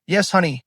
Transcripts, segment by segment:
Yes, honey.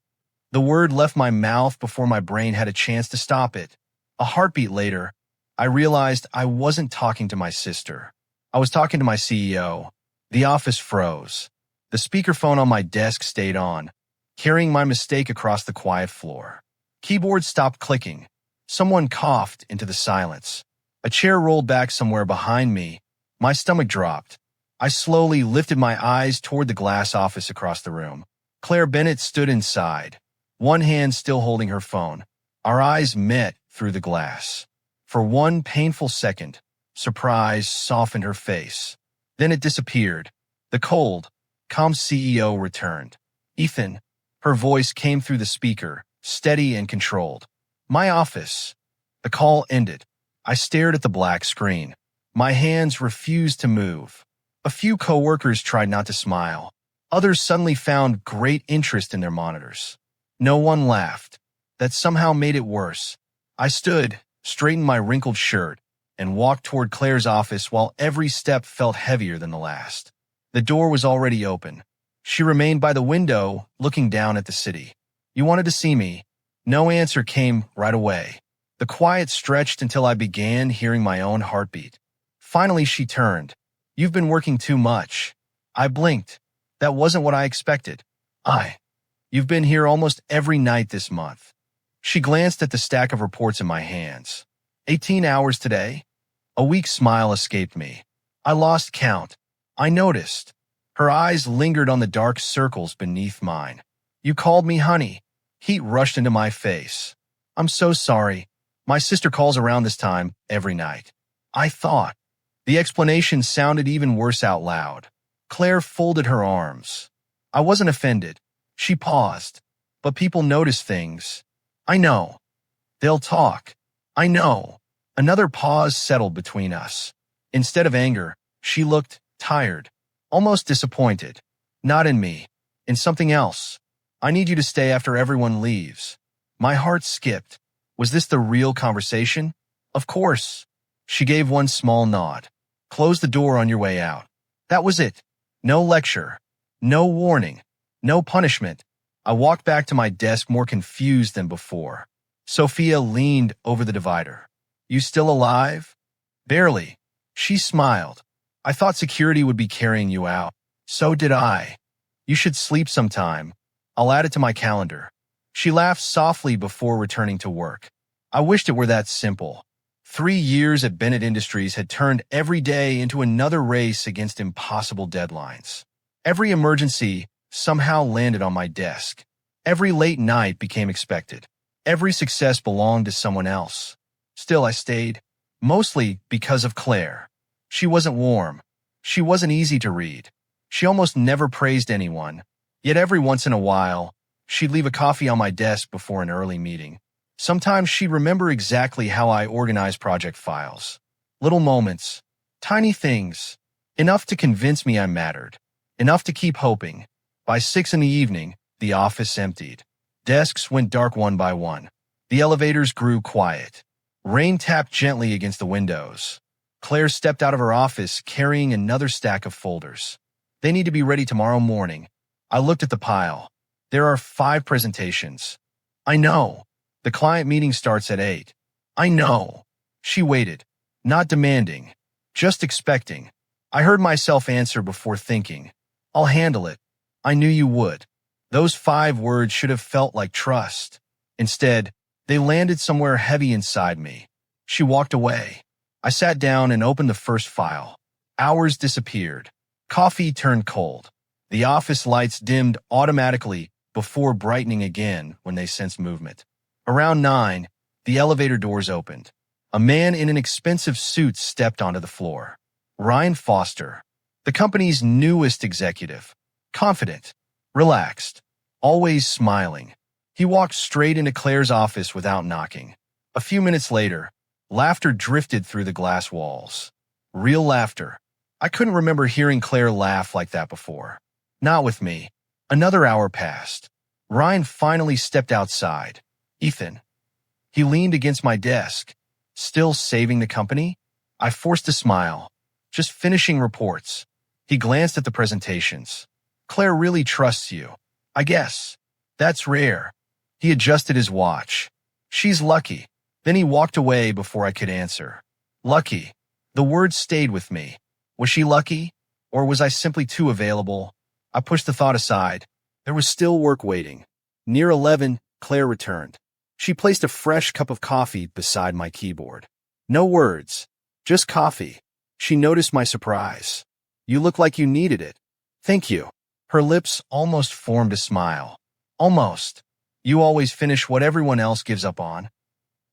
The word left my mouth before my brain had a chance to stop it. A heartbeat later, I realized I wasn't talking to my sister. I was talking to my CEO. The office froze. The speakerphone on my desk stayed on, carrying my mistake across the quiet floor. Keyboard stopped clicking. Someone coughed into the silence. A chair rolled back somewhere behind me. My stomach dropped. I slowly lifted my eyes toward the glass office across the room. Claire Bennett stood inside, one hand still holding her phone. Our eyes met through the glass. For one painful second, surprise softened her face. Then it disappeared. The cold, calm CEO returned. Ethan, her voice came through the speaker, steady and controlled. My office. The call ended. I stared at the black screen. My hands refused to move. A few coworkers tried not to smile. Others suddenly found great interest in their monitors. No one laughed. That somehow made it worse. I stood, straightened my wrinkled shirt, and walked toward Claire's office while every step felt heavier than the last. The door was already open. She remained by the window, looking down at the city. You wanted to see me. No answer came right away. The quiet stretched until I began hearing my own heartbeat. Finally, she turned. You've been working too much. I blinked. That wasn't what I expected. You've been here almost every night this month. She glanced at the stack of reports in my hands. 18 hours today? A weak smile escaped me. I lost count. I noticed. Her eyes lingered on the dark circles beneath mine. You called me honey. Heat rushed into my face. I'm so sorry. My sister calls around this time every night. I thought. The explanation sounded even worse out loud. Claire folded her arms. I wasn't offended. She paused. But people notice things. I know. They'll talk. I know. Another pause settled between us. Instead of anger, she looked tired, almost disappointed. Not in me. In something else. I need you to stay after everyone leaves. My heart skipped. Was this the real conversation? Of course. She gave one small nod. Close the door on your way out. That was it. No lecture. No warning. No punishment. I walked back to my desk more confused than before. Sophia leaned over the divider. You still alive? Barely. She smiled. I thought security would be carrying you out. So did I. You should sleep sometime. I'll add it to my calendar. She laughed softly before returning to work. I wished it were that simple. 3 years at Bennett Industries had turned every day into another race against impossible deadlines. Every emergency somehow landed on my desk. Every late night became expected. Every success belonged to someone else. Still, I stayed, mostly because of Claire. She wasn't warm. She wasn't easy to read. She almost never praised anyone. Yet every once in a while, she'd leave a coffee on my desk before an early meeting. Sometimes she'd remember exactly how I organized project files. Little moments, tiny things, enough to convince me I mattered, enough to keep hoping. By 6 in the evening, the office emptied. Desks went dark one by one. The elevators grew quiet. Rain tapped gently against the windows. Claire stepped out of her office carrying another stack of folders. They need to be ready tomorrow morning. I looked at the pile. There are 5 presentations. I know. The client meeting starts at 8. I know. She waited, not demanding, just expecting. I heard myself answer before thinking. I'll handle it. I knew you would. Those 5 words should have felt like trust. Instead, they landed somewhere heavy inside me. She walked away. I sat down and opened the first file. Hours disappeared. Coffee turned cold. The office lights dimmed automatically before brightening again when they sensed movement. Around 9, the elevator doors opened. A man in an expensive suit stepped onto the floor. Ryan Foster, the company's newest executive. Confident, relaxed, always smiling. He walked straight into Claire's office without knocking. A few minutes later, laughter drifted through the glass walls. Real laughter. I couldn't remember hearing Claire laugh like that before. Not with me. Another hour passed. Ryan finally stepped outside. Ethan. He leaned against my desk. Still saving the company? I forced a smile. Just finishing reports. He glanced at the presentations. Claire really trusts you. I guess. That's rare. He adjusted his watch. She's lucky. Then he walked away before I could answer. Lucky. The word stayed with me. Was she lucky? Or was I simply too available? I pushed the thought aside. There was still work waiting. Near 11, Claire returned. She placed a fresh cup of coffee beside my keyboard. No words, just coffee. She noticed my surprise. You look like you needed it. Thank you. Her lips almost formed a smile. Almost. You always finish what everyone else gives up on.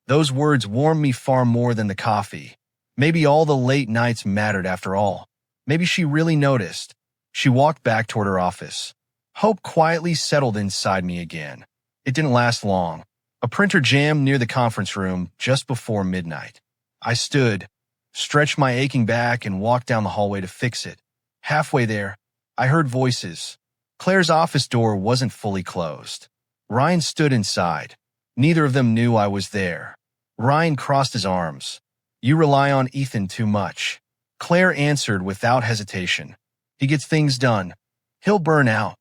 Those words warmed me far more than the coffee. Maybe all the late nights mattered after all. Maybe she really noticed. She walked back toward her office. Hope quietly settled inside me again. It didn't last long. A printer jammed near the conference room just before midnight. I stood, stretched my aching back, and walked down the hallway to fix it. Halfway there, I heard voices. Claire's office door wasn't fully closed. Ryan stood inside. Neither of them knew I was there. Ryan crossed his arms. You rely on Ethan too much. Claire answered without hesitation. He gets things done. He'll burn out.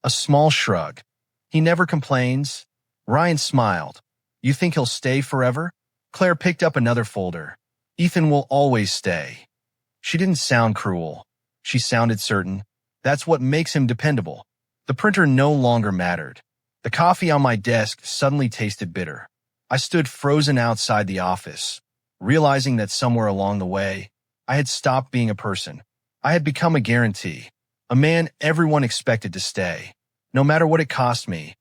A small shrug. He never complains. Ryan smiled. You think he'll stay forever? Claire picked up another folder. Ethan will always stay. She didn't sound cruel. She sounded certain. That's what makes him dependable. The printer no longer mattered. The coffee on my desk suddenly tasted bitter. I stood frozen outside the office, realizing that somewhere along the way, I had stopped being a person. I had become a guarantee, a man everyone expected to stay, no matter what it cost me.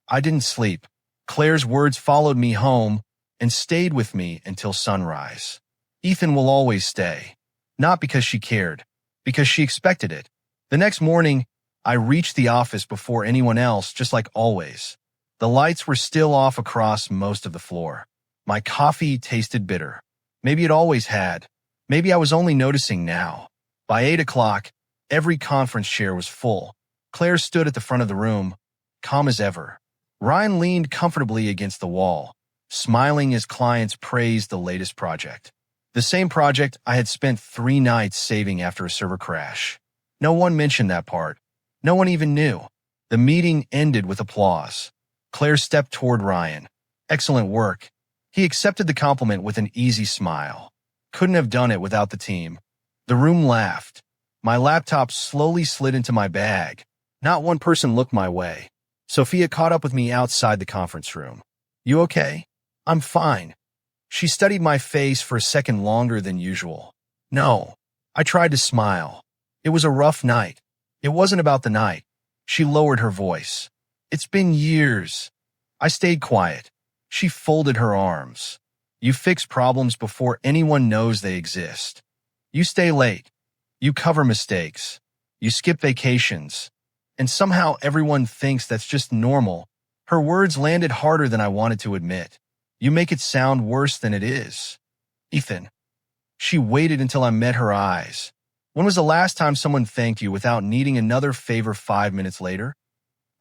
I didn't sleep. Claire's words followed me home and stayed with me until sunrise. Ethan will always stay, not because she cared, because she expected it. The next morning, I reached the office before anyone else, just like always. The lights were still off across most of the floor. My coffee tasted bitter. Maybe it always had. Maybe I was only noticing now. By 8 o'clock, every conference chair was full. Claire stood at the front of the room, calm as ever. Ryan leaned comfortably against the wall, smiling as clients praised the latest project. The same project I had spent 3 nights saving after a server crash. No one mentioned that part. No one even knew. The meeting ended with applause. Claire stepped toward Ryan. Excellent work. He accepted the compliment with an easy smile. Couldn't have done it without the team. The room laughed. My laptop slowly slid into my bag. Not one person looked my way. Sophia caught up with me outside the conference room. You okay? I'm fine. She studied my face for a second longer than usual. No. I tried to smile. It was a rough night. It wasn't about the night. She lowered her voice. It's been years. I stayed quiet. She folded her arms. You fix problems before anyone knows they exist. You stay late. You cover mistakes. You skip vacations. And somehow everyone thinks that's just normal. Her words landed harder than I wanted to admit. You make it sound worse than it is. Ethan. She waited until I met her eyes. When was the last time someone thanked you without needing another favor 5 minutes later?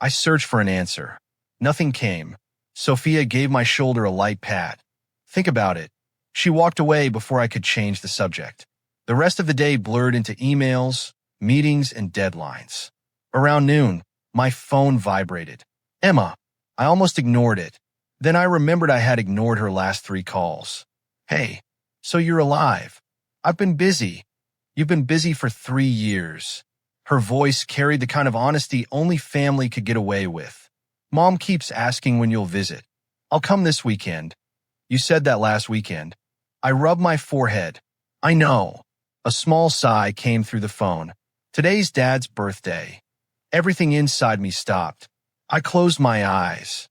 I searched for an answer. Nothing came. Sophia gave my shoulder a light pat. Think about it. She walked away before I could change the subject. The rest of the day blurred into emails, meetings, and deadlines. Around noon, my phone vibrated. Emma. I almost ignored it. Then I remembered I had ignored her last 3 calls. Hey, so you're alive. I've been busy. You've been busy for 3 years. Her voice carried the kind of honesty only family could get away with. Mom keeps asking when you'll visit. I'll come this weekend. You said that last weekend. I rubbed my forehead. I know. A small sigh came through the phone. Today's Dad's birthday. Everything inside me stopped. I closed my eyes.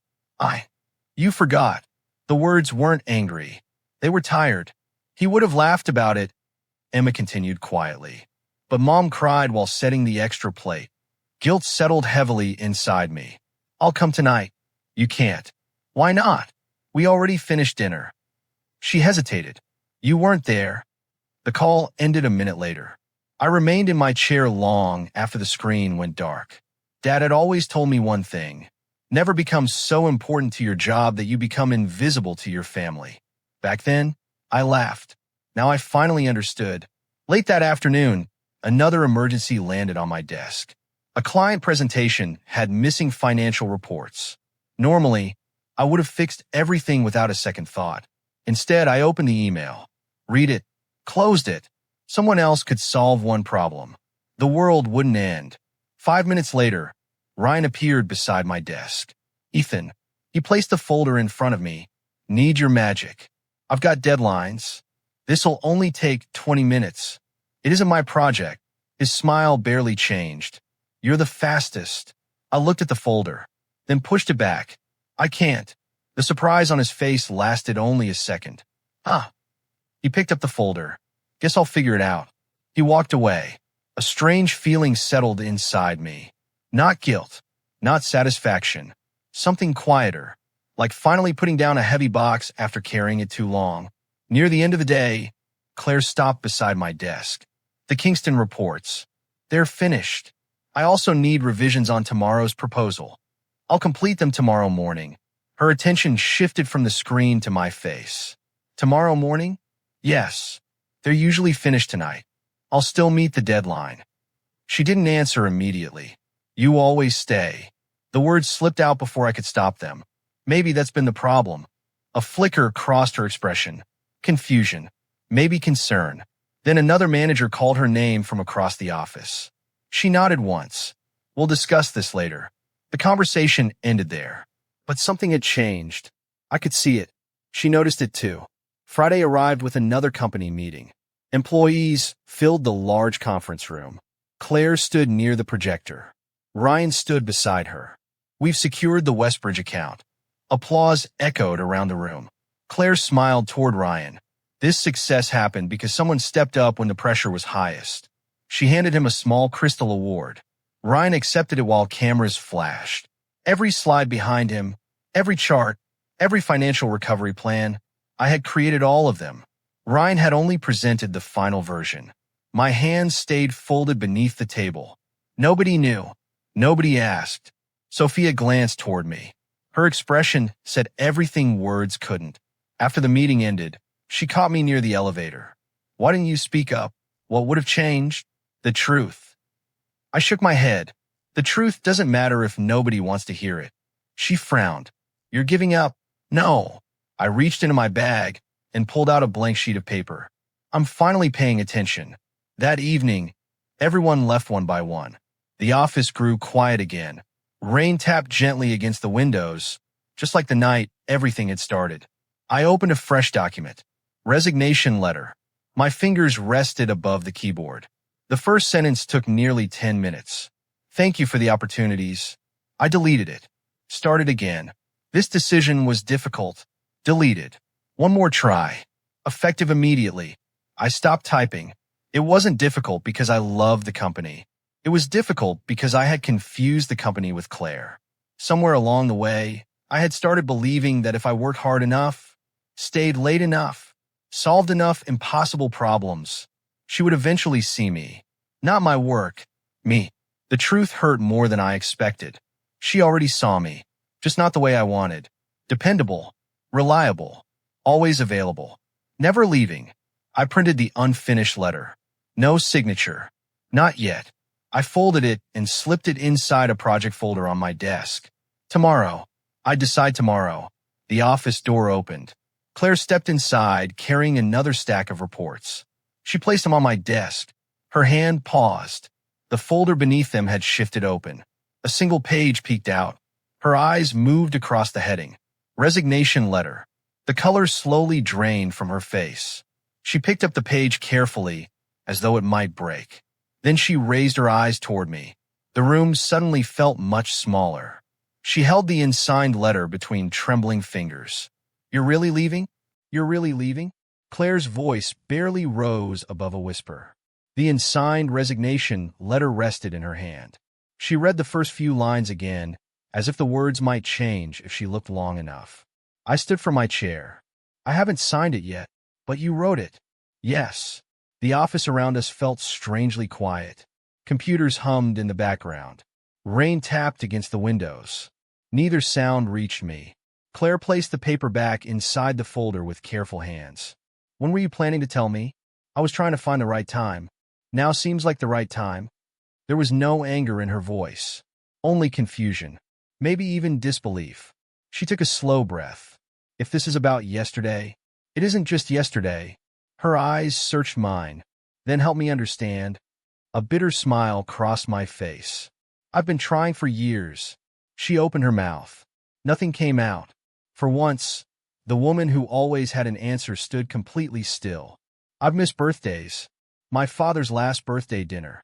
You forgot. The words weren't angry. They were tired. He would have laughed about it, Emma continued quietly. But Mom cried while setting the extra plate. Guilt settled heavily inside me. I'll come tonight. You can't. Why not? We already finished dinner. She hesitated. You weren't there. The call ended a minute later. I remained in my chair long after the screen went dark. Dad had always told me one thing. Never become so important to your job that you become invisible to your family. Back then, I laughed. Now I finally understood. Late that afternoon, another emergency landed on my desk. A client presentation had missing financial reports. Normally, I would have fixed everything without a second thought. Instead, I opened the email, read it, closed it. Someone else could solve one problem. The world wouldn't end. 5 minutes later, Ryan appeared beside my desk. Ethan, he placed the folder in front of me. Need your magic. I've got deadlines. This'll only take 20 minutes. It isn't my project. His smile barely changed. You're the fastest. I looked at the folder, then pushed it back. I can't. The surprise on his face lasted only a second. Ah. He picked up the folder. Guess I'll figure it out. He walked away. A strange feeling settled inside me. Not guilt, not satisfaction. Something quieter, like finally putting down a heavy box after carrying it too long. Near the end of the day, Claire stopped beside my desk. The Kingston reports. They're finished. I also need revisions on tomorrow's proposal. I'll complete them tomorrow morning. Her attention shifted from the screen to my face. Tomorrow morning? Yes. They're usually finished tonight. I'll still meet the deadline. She didn't answer immediately. You always stay. The words slipped out before I could stop them. Maybe that's been the problem. A flicker crossed her expression. Confusion. Maybe concern. Then another manager called her name from across the office. She nodded once. We'll discuss this later. The conversation ended there. But something had changed. I could see it. She noticed it too. Friday arrived with another company meeting. Employees filled the large conference room. Claire stood near the projector. Ryan stood beside her. We've secured the Westbridge account. Applause echoed around the room. Claire smiled toward Ryan. This success happened because someone stepped up when the pressure was highest. She handed him a small crystal award. Ryan accepted it while cameras flashed. Every slide behind him, every chart, every financial recovery plan, I had created all of them. Ryan had only presented the final version. My hands stayed folded beneath the table. Nobody knew. Nobody asked. Sophia glanced toward me. Her expression said everything words couldn't. After the meeting ended, she caught me near the elevator. Why didn't you speak up? What would have changed? The truth. I shook my head. The truth doesn't matter if nobody wants to hear it. She frowned. You're giving up? No. I reached into my bag and pulled out a blank sheet of paper. I'm finally paying attention. That evening, everyone left one by one. The office grew quiet again. Rain tapped gently against the windows. Just like the night everything had started. I opened a fresh document. Resignation letter. My fingers rested above the keyboard. The first sentence took nearly 10 minutes. Thank you for the opportunities. I deleted it. Started again. This decision was difficult. Deleted. One more try. Effective immediately. I stopped typing. It wasn't difficult because I loved the company. It was difficult because I had confused the company with Claire. Somewhere along the way, I had started believing that if I worked hard enough, stayed late enough, solved enough impossible problems, she would eventually see me. Not my work, me. The truth hurt more than I expected. She already saw me, just not the way I wanted. Dependable, reliable, always available, never leaving. I printed the unfinished letter. No signature. Not yet. I folded it and slipped it inside a project folder on my desk. Tomorrow. I'd decide tomorrow. The office door opened. Claire stepped inside, carrying another stack of reports. She placed them on my desk. Her hand paused. The folder beneath them had shifted open. A single page peeked out. Her eyes moved across the heading. Resignation letter. The color slowly drained from her face. She picked up the page carefully, as though it might break. Then she raised her eyes toward me. The room suddenly felt much smaller. She held the unsigned letter between trembling fingers. You're really leaving? You're really leaving? Claire's voice barely rose above a whisper. The unsigned resignation letter rested in her hand. She read the first few lines again, as if the words might change if she looked long enough. I stood from my chair. I haven't signed it yet, but you wrote it. Yes. The office around us felt strangely quiet. Computers hummed in the background. Rain tapped against the windows. Neither sound reached me. Claire placed the paper back inside the folder with careful hands. When were you planning to tell me? I was trying to find the right time. Now seems like the right time. There was no anger in her voice. Only confusion. Maybe even disbelief. She took a slow breath. If this is about yesterday, it isn't just yesterday. Her eyes searched mine, then helped me understand. A bitter smile crossed my face. I've been trying for years. She opened her mouth. Nothing came out. For once, the woman who always had an answer stood completely still. I've missed birthdays. My father's last birthday dinner.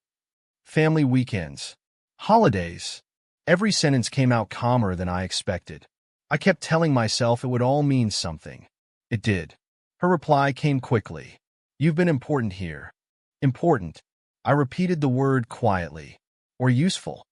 Family weekends. Holidays. Every sentence came out calmer than I expected. I kept telling myself it would all mean something. It did. Her reply came quickly. You've been important here. Important. I repeated the word quietly. Or useful.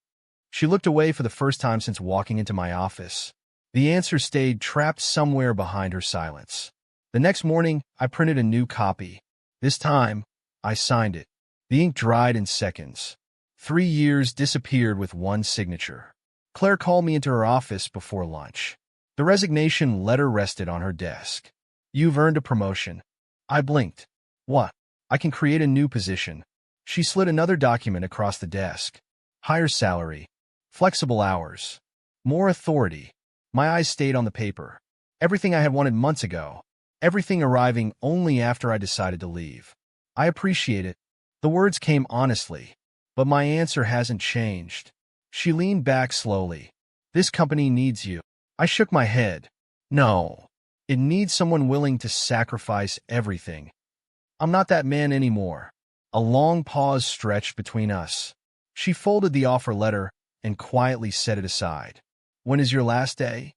She looked away for the first time since walking into my office. The answer stayed trapped somewhere behind her silence. The next morning, I printed a new copy. This time, I signed it. The ink dried in seconds. 3 years disappeared with one signature. Claire called me into her office before lunch. The resignation letter rested on her desk. You've earned a promotion. I blinked. What? I can create a new position. She slid another document across the desk. Higher salary. Flexible hours. More authority. My eyes stayed on the paper. Everything I had wanted months ago. Everything arriving only after I decided to leave. I appreciate it. The words came honestly. But my answer hasn't changed. She leaned back slowly. This company needs you. I shook my head. No. It needs someone willing to sacrifice everything. I'm not that man anymore. A long pause stretched between us. She folded the offer letter and quietly set it aside. When is your last day?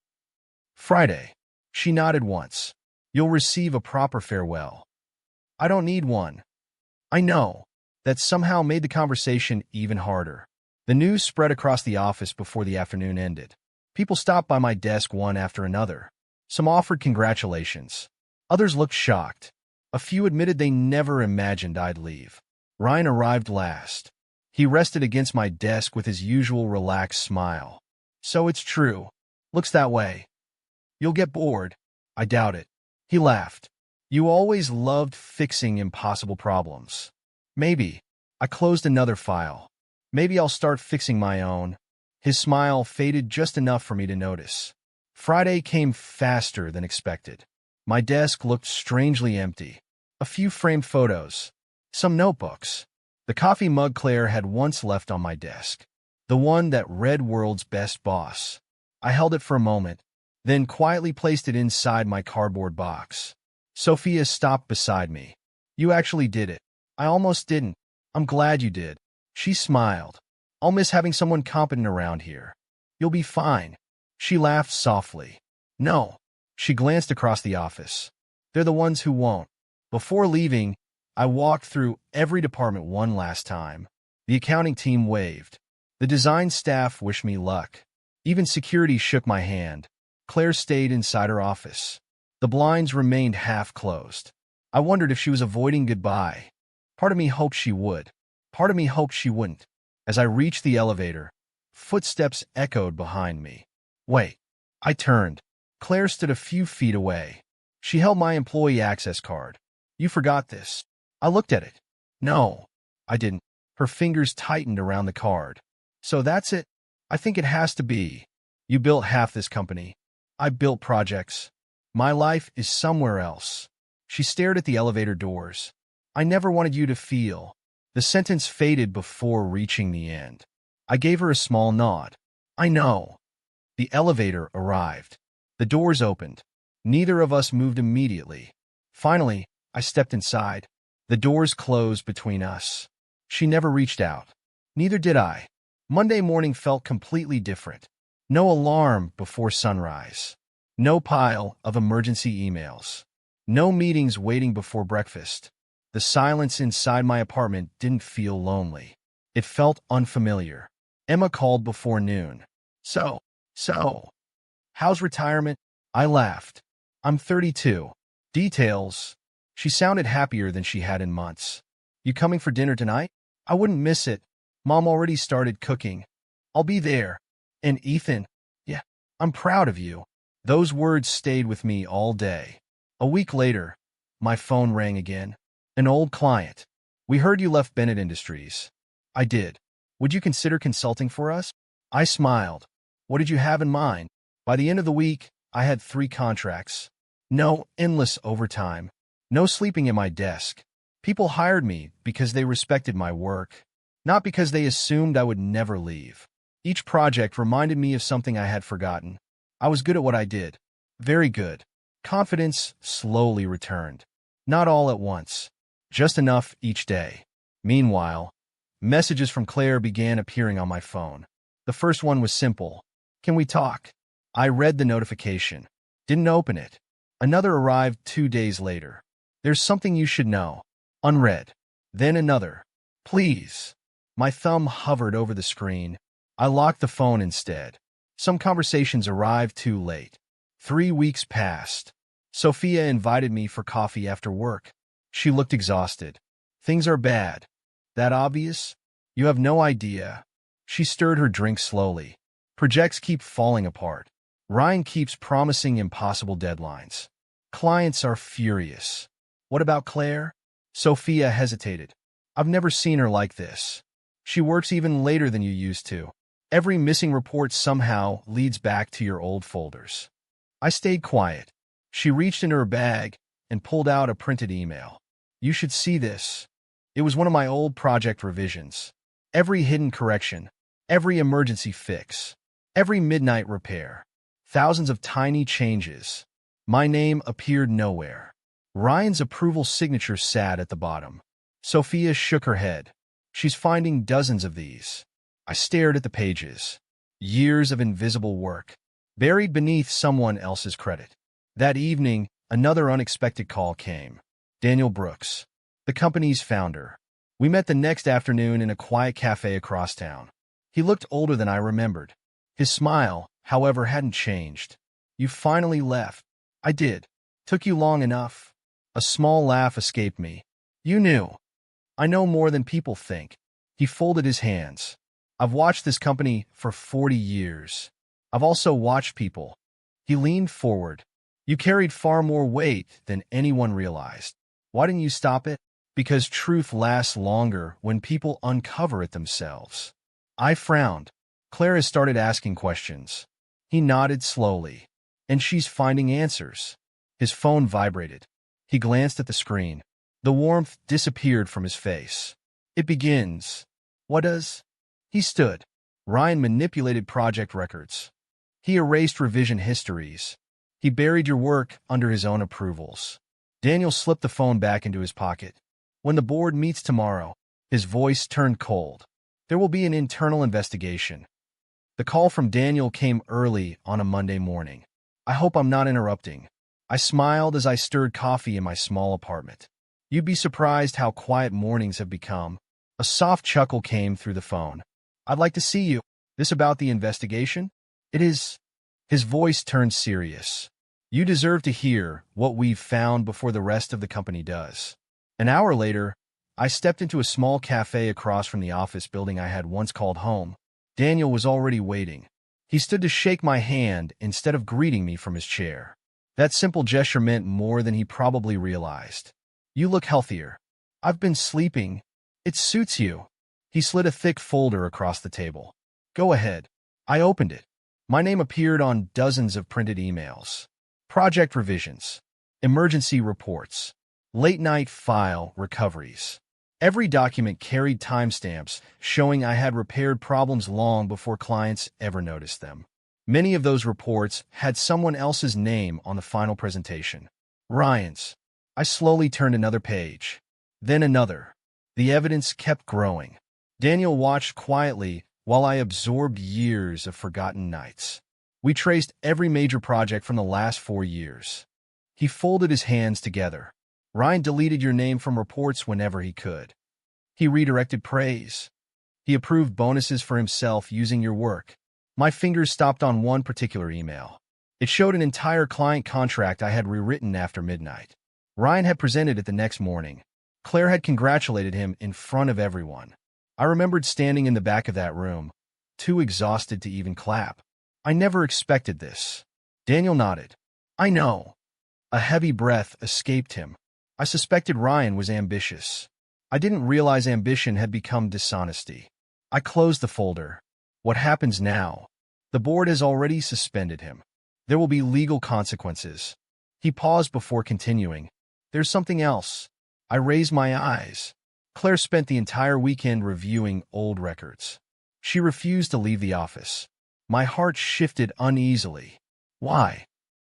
Friday. She nodded once. You'll receive a proper farewell. I don't need one. I know. That somehow made the conversation even harder. The news spread across the office before the afternoon ended. People stopped by my desk one after another. Some offered congratulations. Others looked shocked. A few admitted they never imagined I'd leave. Ryan arrived last. He rested against my desk with his usual relaxed smile. So it's true. Looks that way. You'll get bored. I doubt it. He laughed. You always loved fixing impossible problems. Maybe. I closed another file. Maybe I'll start fixing my own. His smile faded just enough for me to notice. Friday came faster than expected. My desk looked strangely empty. A few framed photos. Some notebooks. The coffee mug Claire had once left on my desk. The one that read World's Best Boss. I held it for a moment, then quietly placed it inside my cardboard box. Sophia stopped beside me. You actually did it. I almost didn't. I'm glad you did. She smiled. I'll miss having someone competent around here. You'll be fine. She laughed softly. No. She glanced across the office. They're the ones who won't. Before leaving, I walked through every department one last time. The accounting team waved. The design staff wished me luck. Even security shook my hand. Claire stayed inside her office. The blinds remained half closed. I wondered if she was avoiding goodbye. Part of me hoped she would. Part of me hoped she wouldn't. As I reached the elevator, footsteps echoed behind me. Wait. I turned. Claire stood a few feet away. She held my employee access card. You forgot this. I looked at it. No, I didn't. Her fingers tightened around the card. So that's it? I think it has to be. You built half this company. I built projects. My life is somewhere else. She stared at the elevator doors. I never wanted you to feel. The sentence faded before reaching the end. I gave her a small nod. I know. The elevator arrived. The doors opened. Neither of us moved immediately. Finally, I stepped inside. The doors closed between us. She never reached out. Neither did I. Monday morning felt completely different. No alarm before sunrise. No pile of emergency emails. No meetings waiting before breakfast. The silence inside my apartment didn't feel lonely. It felt unfamiliar. Emma called before noon. So, how's retirement? I laughed. I'm 32. Details. She sounded happier than she had in months. You coming for dinner tonight? I wouldn't miss it. Mom already started cooking. I'll be there. And Ethan, yeah, I'm proud of you. Those words stayed with me all day. A week later, my phone rang again. An old client. We heard you left Bennett Industries. I did. Would you consider consulting for us? I smiled. What did you have in mind? By the end of the week, I had 3 contracts. No endless overtime. No sleeping at my desk. People hired me because they respected my work, not because they assumed I would never leave. Each project reminded me of something I had forgotten. I was good at what I did. Very good. Confidence slowly returned. Not all at once. Just enough each day. Meanwhile, messages from Claire began appearing on my phone. The first one was simple. Can we talk? I read the notification. Didn't open it. Another arrived 2 days later. There's something you should know. Unread. Then another. Please. My thumb hovered over the screen. I locked the phone instead. Some conversations arrived too late. 3 weeks passed. Sophia invited me for coffee after work. She looked exhausted. Things are bad. That obvious? You have no idea. She stirred her drink slowly. Projects keep falling apart. Ryan keeps promising impossible deadlines. Clients are furious. What about Claire? Sophia hesitated. I've never seen her like this. She works even later than you used to. Every missing report somehow leads back to your old folders. I stayed quiet. She reached into her bag and pulled out a printed email. You should see this. It was one of my old project revisions. Every hidden correction, every emergency fix, every midnight repair. Thousands of tiny changes. My name appeared nowhere. Ryan's approval signature sat at the bottom. Sophia shook her head. She's finding dozens of these. I stared at the pages. Years of invisible work, buried beneath someone else's credit. That evening, another unexpected call came. Daniel Brooks, the company's founder. We met the next afternoon in a quiet cafe across town. He looked older than I remembered. His smile, however, hadn't changed. You finally left. I did. Took you long enough. A small laugh escaped me. You knew. I know more than people think. He folded his hands. I've watched this company for 40 years. I've also watched people. He leaned forward. You carried far more weight than anyone realized. Why didn't you stop it? Because truth lasts longer when people uncover it themselves. I frowned. Claire has started asking questions. He nodded slowly. And she's finding answers. His phone vibrated. He glanced at the screen. The warmth disappeared from his face. It begins. What does? He stood. Ryan manipulated project records. He erased revision histories. He buried your work under his own approvals. Daniel slipped the phone back into his pocket. When the board meets tomorrow, his voice turned cold. There will be an internal investigation. The call from Daniel came early on a Monday morning. I hope I'm not interrupting. I smiled as I stirred coffee in my small apartment. You'd be surprised how quiet mornings have become. A soft chuckle came through the phone. I'd like to see you. This about the investigation? It is. His voice turned serious. You deserve to hear what we've found before the rest of the company does. An hour later, I stepped into a small cafe across from the office building I had once called home. Daniel was already waiting. He stood to shake my hand instead of greeting me from his chair. That simple gesture meant more than he probably realized. You look healthier. I've been sleeping. It suits you. He slid a thick folder across the table. Go ahead. I opened it. My name appeared on dozens of printed emails. Project revisions. Emergency reports. Late-night file recoveries. Every document carried timestamps showing I had repaired problems long before clients ever noticed them. Many of those reports had someone else's name on the final presentation. Ryan's. I slowly turned another page. Then another. The evidence kept growing. Daniel watched quietly while I absorbed years of forgotten nights. We traced every major project from the last 4 years. He folded his hands together. Ryan deleted your name from reports whenever he could. He redirected praise. He approved bonuses for himself using your work. My fingers stopped on one particular email. It showed an entire client contract I had rewritten after midnight. Ryan had presented it the next morning. Claire had congratulated him in front of everyone. I remembered standing in the back of that room, too exhausted to even clap. I never expected this. Daniel nodded. I know. A heavy breath escaped him. I suspected Ryan was ambitious. I didn't realize ambition had become dishonesty. I closed the folder. What happens now? The board has already suspended him. There will be legal consequences. He paused before continuing. There's something else. I raised my eyes. Claire spent the entire weekend reviewing old records. She refused to leave the office. My heart shifted uneasily. Why?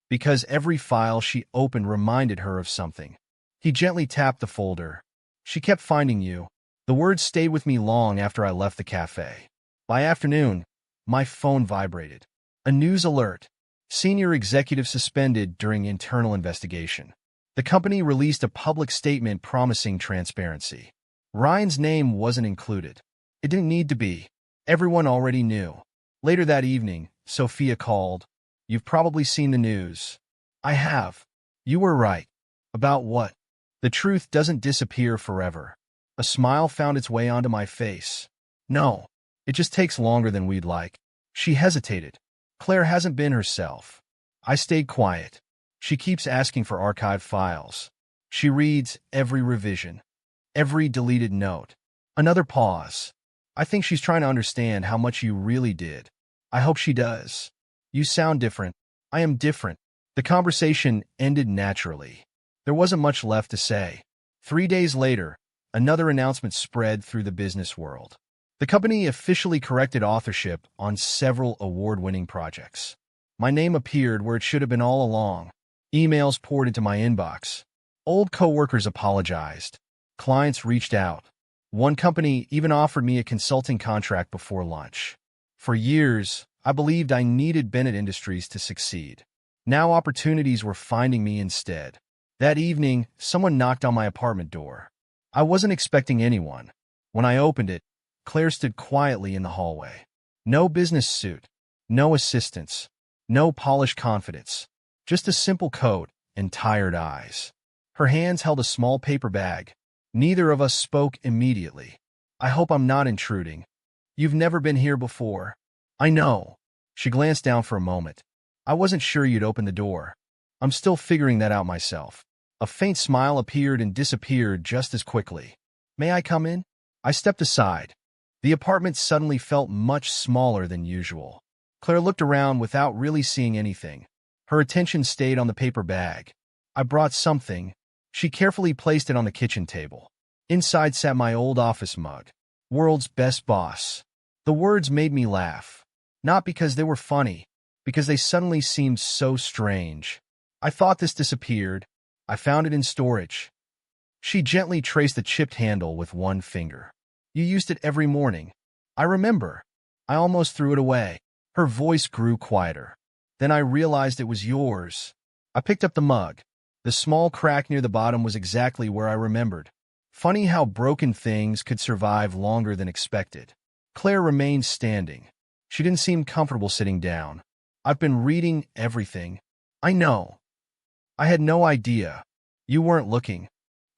Because every file she opened reminded her of something. He gently tapped the folder. She kept finding you. The words stayed with me long after I left the cafe. By afternoon, my phone vibrated. A news alert. Senior executive suspended during internal investigation. The company released a public statement promising transparency. Ryan's name wasn't included. It didn't need to be. Everyone already knew. Later that evening, Sophia called. You've probably seen the news. I have. You were right. About what? The truth doesn't disappear forever. A smile found its way onto my face. No, it just takes longer than we'd like. She hesitated. Claire hasn't been herself. I stayed quiet. She keeps asking for archived files. She reads every revision, every deleted note. Another pause. I think she's trying to understand how much you really did. I hope she does. You sound different. I am different. The conversation ended naturally. There wasn't much left to say. 3 days later, another announcement spread through the business world. The company officially corrected authorship on several award-winning projects. My name appeared where it should have been all along. Emails poured into my inbox. Old coworkers apologized. Clients reached out. One company even offered me a consulting contract before lunch. For years, I believed I needed Bennett Industries to succeed. Now opportunities were finding me instead. That evening, someone knocked on my apartment door. I wasn't expecting anyone. When I opened it, Claire stood quietly in the hallway. No business suit, no assistance, no polished confidence, just a simple coat and tired eyes. Her hands held a small paper bag. Neither of us spoke immediately. I hope I'm not intruding. You've never been here before. I know. She glanced down for a moment. I wasn't sure you'd open the door. I'm still figuring that out myself. A faint smile appeared and disappeared just as quickly. May I come in? I stepped aside. The apartment suddenly felt much smaller than usual. Claire looked around without really seeing anything. Her attention stayed on the paper bag. I brought something. She carefully placed it on the kitchen table. Inside sat my old office mug. World's best boss. The words made me laugh. Not because they were funny, because they suddenly seemed so strange. I thought this disappeared. I found it in storage. She gently traced the chipped handle with one finger. You used it every morning. I remember. I almost threw it away. Her voice grew quieter. Then I realized it was yours. I picked up the mug. The small crack near the bottom was exactly where I remembered. Funny how broken things could survive longer than expected. Claire remained standing. She didn't seem comfortable sitting down. I've been reading everything. I know. I had no idea. You weren't looking.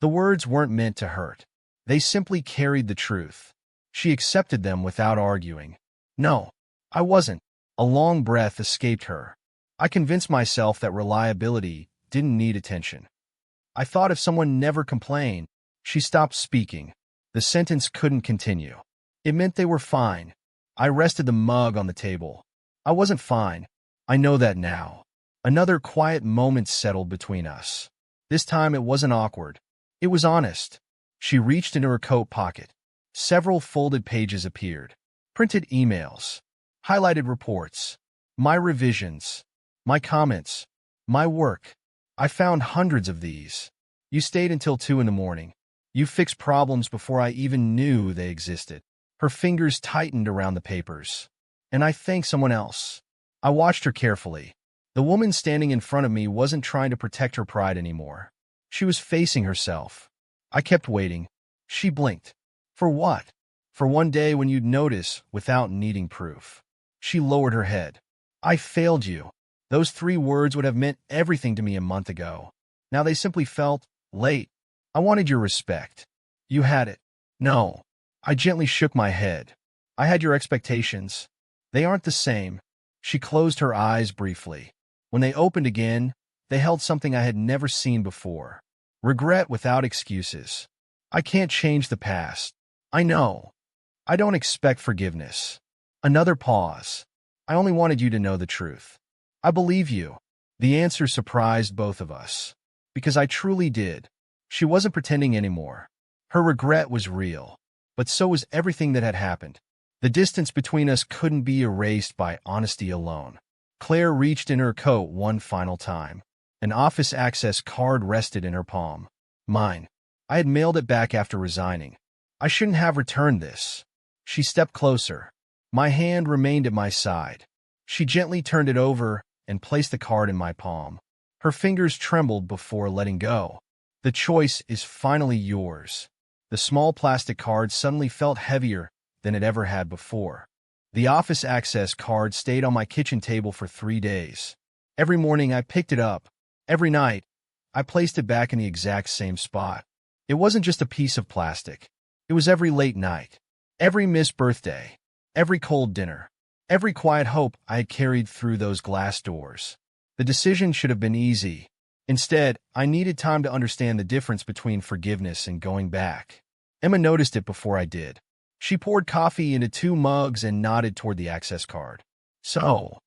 The words weren't meant to hurt. They simply carried the truth. She accepted them without arguing. No, I wasn't. A long breath escaped her. I convinced myself that reliability didn't need attention. I thought if someone never complained, she stopped speaking. The sentence couldn't continue. It meant they were fine. I rested the mug on the table. I wasn't fine. I know that now. Another quiet moment settled between us. This time it wasn't awkward. It was honest. She reached into her coat pocket. Several folded pages appeared. Printed emails. Highlighted reports. My revisions. My comments. My work. I found hundreds of these. You stayed until 2 in the morning. You fixed problems before I even knew they existed. Her fingers tightened around the papers. And I thanked someone else. I watched her carefully. The woman standing in front of me wasn't trying to protect her pride anymore. She was facing herself. I kept waiting. She blinked. For what? For one day when you'd notice without needing proof. She lowered her head. I failed you. Those 3 words would have meant everything to me a month ago. Now they simply felt late. I wanted your respect. You had it. No. I gently shook my head. I had your expectations. They aren't the same. She closed her eyes briefly. When they opened again, they held something I had never seen before. Regret without excuses. I can't change the past. I know. I don't expect forgiveness. Another pause. I only wanted you to know the truth. I believe you. The answer surprised both of us. Because I truly did. She wasn't pretending anymore. Her regret was real. But so was everything that had happened. The distance between us couldn't be erased by honesty alone. Claire reached in her coat one final time. An office access card rested in her palm. Mine. I had mailed it back after resigning. I shouldn't have returned this. She stepped closer. My hand remained at my side. She gently turned it over and placed the card in my palm. Her fingers trembled before letting go. The choice is finally yours. The small plastic card suddenly felt heavier than it ever had before. The office access card stayed on my kitchen table for 3 days. Every morning I picked it up. Every night, I placed it back in the exact same spot. It wasn't just a piece of plastic. It was every late night, every missed birthday, every cold dinner, every quiet hope I had carried through those glass doors. The decision should have been easy. Instead, I needed time to understand the difference between forgiveness and going back. Emma noticed it before I did. She poured coffee into 2 mugs and nodded toward the access card. So,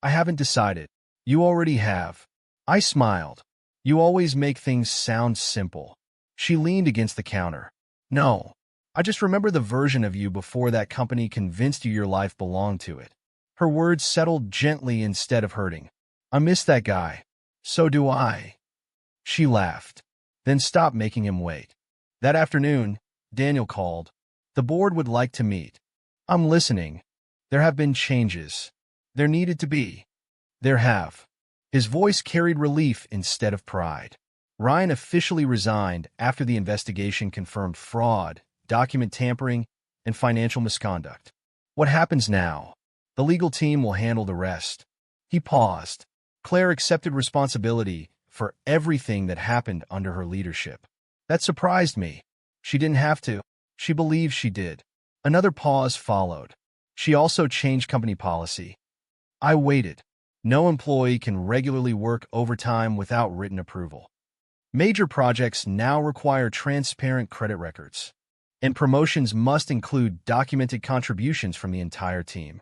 I haven't decided. You already have. I smiled. You always make things sound simple. She leaned against the counter. No. I just remember the version of you before that company convinced you your life belonged to it. Her words settled gently instead of hurting. I miss that guy. So do I. She laughed. Then stopped making him wait. That afternoon, Daniel called. The board would like to meet. I'm listening. There have been changes. There needed to be. There have. His voice carried relief instead of pride. Ryan officially resigned after the investigation confirmed fraud, document tampering, and financial misconduct. What happens now? The legal team will handle the rest. He paused. Claire accepted responsibility for everything that happened under her leadership. That surprised me. She didn't have to. She believed she did. Another pause followed. She also changed company policy. I waited. No employee can regularly work overtime without written approval. Major projects now require transparent credit records, and promotions must include documented contributions from the entire team.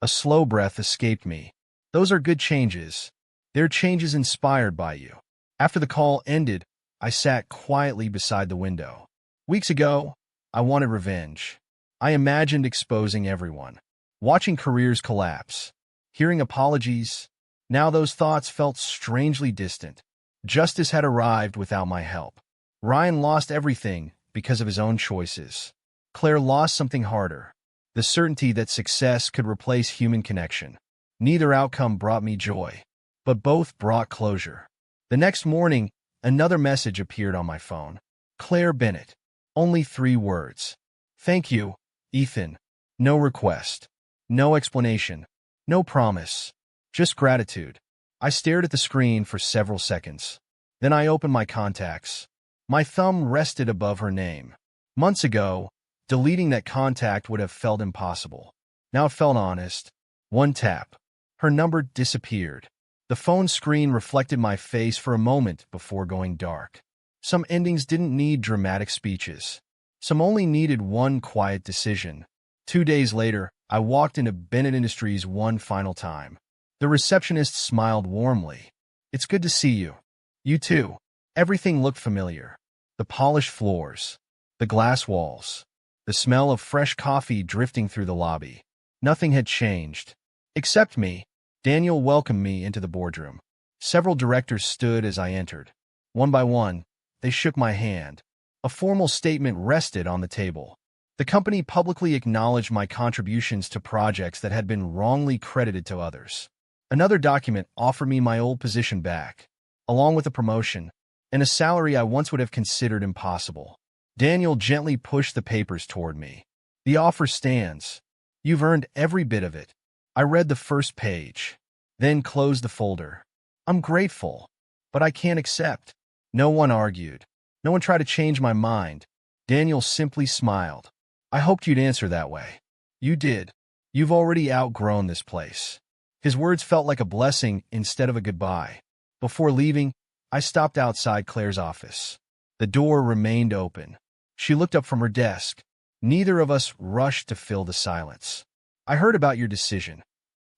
A slow breath escaped me. Those are good changes. They're changes inspired by you. After the call ended, I sat quietly beside the window. Weeks ago, I wanted revenge. I imagined exposing everyone, watching careers collapse, hearing apologies. Now those thoughts felt strangely distant. Justice had arrived without my help. Ryan lost everything because of his own choices. Claire lost something harder, the certainty that success could replace human connection. Neither outcome brought me joy, but both brought closure. The next morning, another message appeared on my phone. Claire Bennett. Only 3 words. Thank you, Ethan. No request. No explanation. No promise. Just gratitude. I stared at the screen for several seconds. Then I opened my contacts. My thumb rested above her name. Months ago, deleting that contact would have felt impossible. Now it felt honest. One tap. Her number disappeared. The phone screen reflected my face for a moment before going dark. Some endings didn't need dramatic speeches. Some only needed one quiet decision. 2 days later, I walked into Bennett Industries one final time. The receptionist smiled warmly. It's good to see you. You too. Everything looked familiar. The polished floors, the glass walls, the smell of fresh coffee drifting through the lobby. Nothing had changed. Except me. Daniel welcomed me into the boardroom. Several directors stood as I entered. One by one, they shook my hand. A formal statement rested on the table. The company publicly acknowledged my contributions to projects that had been wrongly credited to others. Another document offered me my old position back, along with a promotion, and a salary I once would have considered impossible. Daniel gently pushed the papers toward me. The offer stands. You've earned every bit of it. I read the first page, then closed the folder. I'm grateful, but I can't accept. No one argued. No one tried to change my mind. Daniel simply smiled. I hoped you'd answer that way. You did. You've already outgrown this place. His words felt like a blessing instead of a goodbye. Before leaving, I stopped outside Claire's office. The door remained open. She looked up from her desk. Neither of us rushed to fill the silence. I heard about your decision.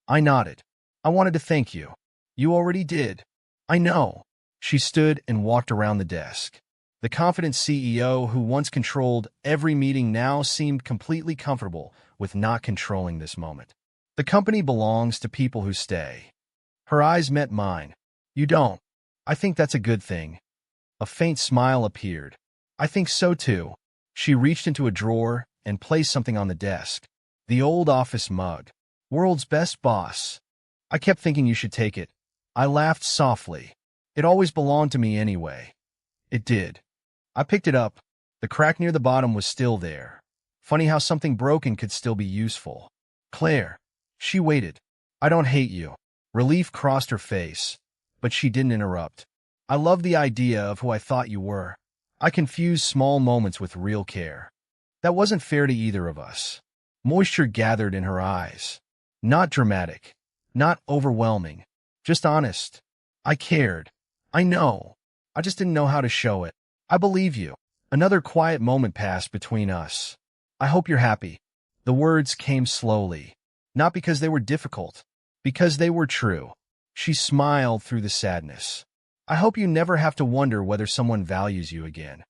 I nodded. I wanted to thank you. You already did. I know. She stood and walked around the desk. The confident CEO who once controlled every meeting now seemed completely comfortable with not controlling this moment. The company belongs to people who stay. Her eyes met mine. You don't. I think that's a good thing. A faint smile appeared. I think so too. She reached into a drawer and placed something on the desk. The old office mug. World's best boss. I kept thinking you should take it. I laughed softly. It always belonged to me anyway. It did. I picked it up. The crack near the bottom was still there. Funny how something broken could still be useful. Claire. She waited. I don't hate you. Relief crossed her face, but she didn't interrupt. I love the idea of who I thought you were. I confused small moments with real care. That wasn't fair to either of us. Moisture gathered in her eyes. Not dramatic. Not overwhelming. Just honest. I cared. I know. I just didn't know how to show it. I believe you. Another quiet moment passed between us. I hope you're happy. The words came slowly. Not because they were difficult. Because they were true. She smiled through the sadness. I hope you never have to wonder whether someone values you again.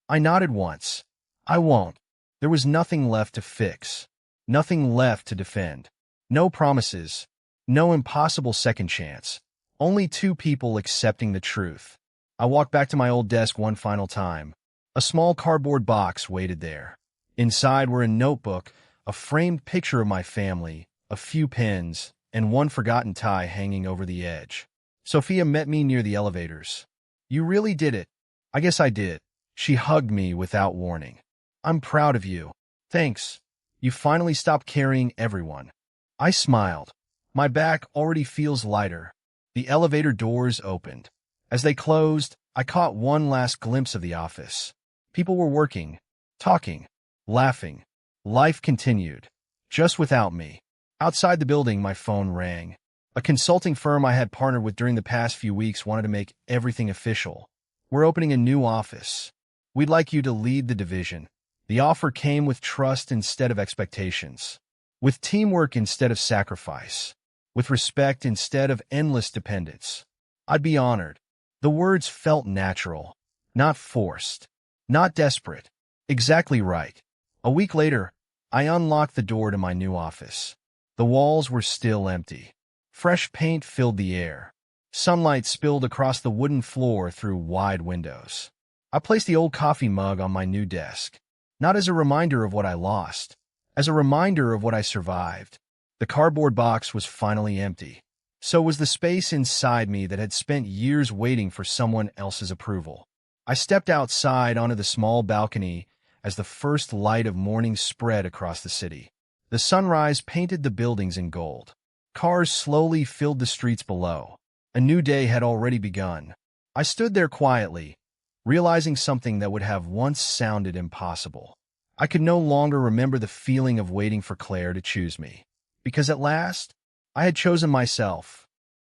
I nodded once. I won't. There was nothing left to fix. Nothing left to defend. No promises. No impossible second chance. Only two people accepting the truth. I walked back to my old desk one final time. A small cardboard box waited there. Inside were a notebook, a framed picture of my family, a few pens, and one forgotten tie hanging over the edge. Sophia met me near the elevators. You really did it. I guess I did. She hugged me without warning. I'm proud of you. Thanks. You finally stopped carrying everyone. I smiled. My back already feels lighter. The elevator doors opened. As they closed, I caught one last glimpse of the office. People were working, talking, laughing. Life continued, just without me. Outside the building, my phone rang. A consulting firm I had partnered with during the past few weeks wanted to make everything official. We're opening a new office. We'd like you to lead the division. The offer came with trust instead of expectations, with teamwork instead of sacrifice, with respect instead of endless dependence. I'd be honored. The words felt natural, not forced, not desperate. Exactly right. A week later, I unlocked the door to my new office. The walls were still empty. Fresh paint filled the air. Sunlight spilled across the wooden floor through wide windows. I placed the old coffee mug on my new desk, not as a reminder of what I lost, as a reminder of what I survived. The cardboard box was finally empty. So was the space inside me that had spent years waiting for someone else's approval. I stepped outside onto the small balcony as the first light of morning spread across the city. The sunrise painted the buildings in gold. Cars slowly filled the streets below. A new day had already begun. I stood there quietly, realizing something that would have once sounded impossible. I could no longer remember the feeling of waiting for Claire to choose me. Because at last, I had chosen myself.